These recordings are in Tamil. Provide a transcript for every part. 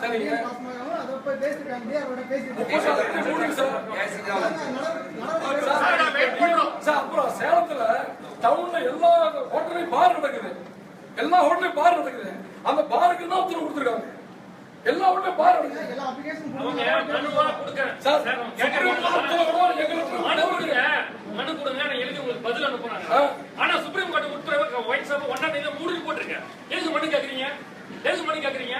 சரிங்க அத போய் பேசிட்டாங்க அவரோட பேசிட்டு சார் அப்புறம் சேலத்துல டவுன்ல எல்லா ஹோட்டலையும் பார் நடக்குது. எல்லா ஹோட்டலையும் பார் நடக்குது. அந்த பாருக்கு தான் உத்தரவு கொடுத்துருக்காங்க. எல்லா ஹோட்டலையும் பார் நடக்குது. எல்லா அப்ளிகேஷன் சார் மனு கொடுங்க, நான் எழுதி உங்களுக்கு பதில் அனுப்புறாங்க. ஆனா சுப்ரீம் கோர்ட் உத்தரவு ஒயிட் ஷாப் 1 தேதி மூடி போட்டுருக்கேன். எதுக்கு மனு கேக்குறீங்க? எதுக்கு மனு கேக்குறீங்க?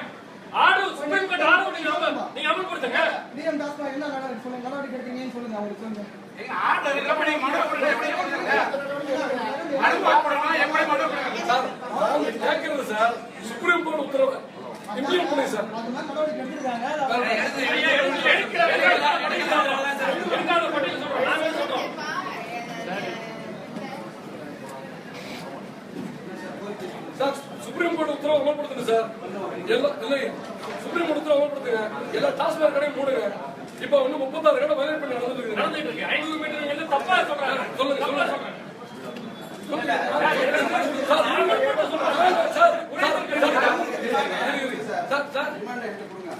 ஆர்டர் சுப்ரீம் கோர்ட் ஆர்டர் நீங்க அமல்படுத்துங்க. டிஎம் தாஸ்மா என்ன நடக்குது சொல்லுங்க, நடவடிக்கை எடுத்தீங்கன்னு சொல்லுங்க அவங்களுக்கு சொல்லுங்க. எங்க ஆர்டர் இல்ல பண்ணி மனு போடுங்க. எப்படி போடுங்க? மனு போடுறோம் எப்படி மனு போடுங்க? சார் அவங்க கேக்குறது சார் சுப்ரீம் கோர்ட் உத்தரவு இம்ப்ளிமெண்ட் பண்ணுங்க சார். அது மாதிரி நடவடிக்கை எடுத்துருக்காங்க. எடுக்காத பட்டியல் சொல்றோம். நாங்க சொல்றோம். சார் சுப்ரீம் கோர்ட் உத்தரவு அமல்படுத்துங்க சார். எல்லா இல்லை சுப்ரீம் கோர்ட் உத்தரவு அமல்படுத்துங்க. எல்லா டாஸ்மாக் கடையும் மூடுங்க. இப்ப இன்னும் 36 கடை வயலேட் பண்ணி நடந்துட்டு இருக்கு. 500 மீட்டர் எல்லாம் தப்பா சொல்றாங்க. சொல்லுங்க சொல்லுங்க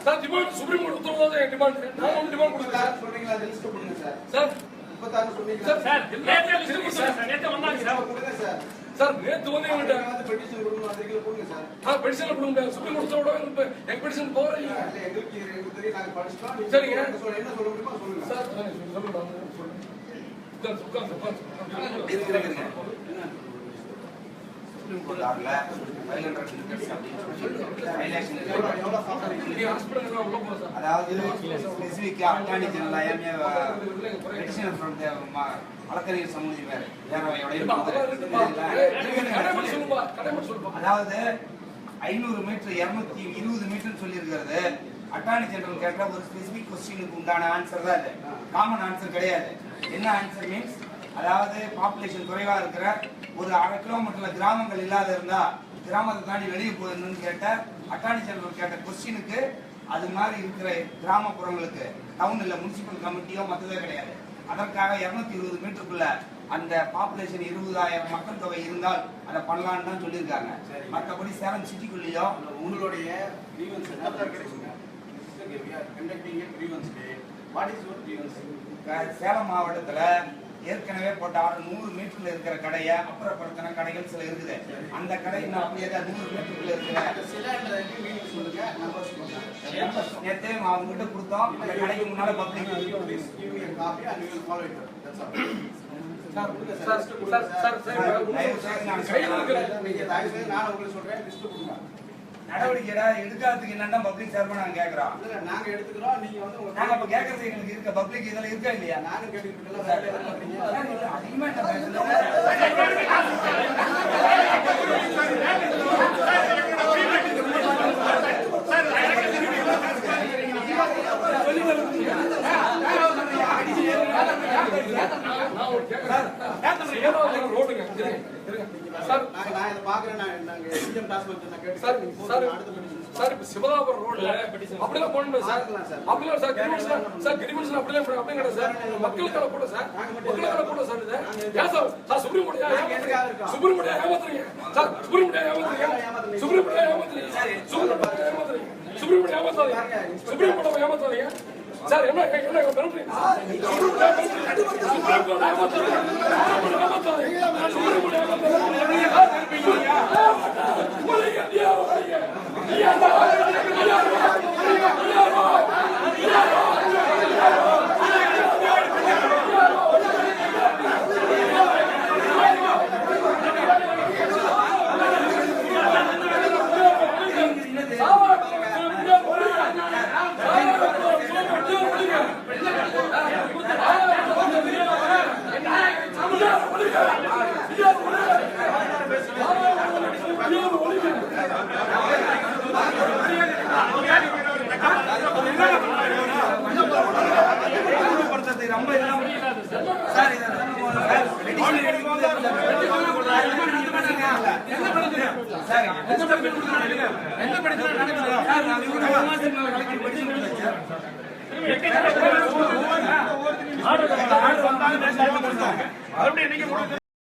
சார் டிமாண்ட் சுப்ரீம் கோர்ட் உத்தரவு தான் டிமாண்ட். நான் ஒன்றும் டிமாண்ட் கொடுக்கல சார். சொல்றீங்களா? லிஸ்ட் கொடுங்க சார். சார் 36 சொன்னீங்களா? சார் நேத்து லிஸ்ட் கொடுங்க சார். நேத்து வந்தாங்க சார். கொடுங்க சார். சார் நேத்து வந்து என்கிட்ட பெட்டிஷன் கொடுங்க. அதுக்கு கொடுங்க சார். பெட்டிஷன் கொடுங்க. சுப்ரீம் கோர்ட் உத்தரவோட எங்க பெட்டிஷன் போறீங்க. இல்ல எங்களுக்கு தெரியும், நாங்க படிச்சோம். சரிங்க. என்ன சொல்ல முடியுமோ சொல்லுங்க சார் சொல்லுங்க. இருக்குங்க. சுப்ரீம் கோர்ட் ஆர்டர்ல 500 மீட்டர்ஸ் வயலேஷன் அதாவது specific attorney general petitioner from the வழக்கறிஞர் சமூகத்தினர் அதாவது 500 மீட்டர் 220 மீட்டர் சொல்லி இருக்கிறது. அட்டார்னி ஜெனரல் கேட்கிற ஒரு ஸ்பெசிபிக் கொஸ்டினுக்கு உண்டான ஆன்சர் தான் இது. காமன் ஆன்சர் கிடையாது. என்ன ஆன்சர் மீன்ஸ் அதாவது பாப்புலேஷன் குறைவா இருக்கிற ஒரு 1/2 கிலோமீட்டர்ல கிராமங்கள் இல்லாத இருந்தா கிராமத்தை தாண்டி வெளியே போயிருந்தோம்னு கேட்ட அட்டார்னி ஜெனரல் கேட்ட கொஸ்டினுக்கு அது மாதிரி இருக்கிற கிராமப்புறங்களுக்கு டவுன்ல முனிசிபல் கமிட்டியோ மற்றதே கிடையாது. அதற்காக 220 மீட்டருக்குள்ள அந்த பாப்புலேஷன் 20,000 மக்கள் தொகை இருந்தால் அதை பண்ணலான்னு தான் சொல்லியிருக்காங்க. மற்றபடி சேலம் சிட்டிக்குள்ளேயோ உங்களுடைய கிரீவன்ஸ் என்ன கிடைக்குங்க? Conducting grievance day. What is your grievance? Salem மாவட்டத்துல ஏற்கனவே போட்ட ஆர்டர் 100 மீட்டர்ல இருக்கிற கடையை அப்புறப்படுத்தின கடைகள் சில இருக்குது. அந்த கடை இன்னும் அப்படியே தான் 100 மீட்டருக்குள்ள இருக்கிற சொல்லுங்க. நம்பர்ஸ் சொல்லுங்க. நேற்று அவங்க கிட்ட கொடுத்தோம். இந்த கடைக்கு முன்னால public copy and you will follow it. That's all. நான் உங்களுக்கு சொல்றேன், லிஸ்ட் கொடுங்க. நடவடிக்கை எடுக்காததுக்கு என்னன்னா பப்ளிக் சார்பா நாங்க கேக்குறோம். இல்ல நாங்க எடுத்துக்கிறோம். நீங்க வந்து நாங்க அப்ப கேக்குறது எங்களுக்கு இருக்க பப்ளிக் இதுல இருக்கா இல்லையா? நானும் கேட்டுட்டு இருக்கேன். அதிகமா என்ன பேசுறீங்க? ரோடுங்க நான் இதை பாக்குறேன். நாங்க சிஎம் டாஸ்மாக் நான் கேட்டு சார் அடுத்த பெட்டிஷன் சார் இப்ப சிவதாபுரம் ரோட்ல அப்படிலாம் போடணும் சார். அப்படிலாம் சார் கிரிமினல்ஸ் அப்படிலாம் கிடையாது சார். மக்களுக்கான கூட சார். மக்களுக்கான கூட சார். இது ஏன் சார் சுப்ரீம் கோர்ட் ஏமாத்துறீங்க? சுப்ரீம் கோர்ட் ஏமாத்துறீங்க சார். சுப்ரீம் கோர்ட் ஏமாத்துறீங்க. சுப்ரீம் கோர்ட் ஏமாத்துறீங்க. சுப்ரீம் கோர்ட் ஏமாத்துறீங்க. சுப்ரீம் கோர்ட் ஏமாத்தாதீங்க. சுப்ரீம் கோர்ட் ஏமாத்தாதீங்க சார். என்ன பெருமைங்க? சுப்ரீம் கோர்ட் ஏமாத்தாதீங்க. சுப்ரீம் கோர்ட் ஏமாத்தாதீங்க. சுப்ரீம் கோர்ட் ரொம்ப சார் மறுபடியும்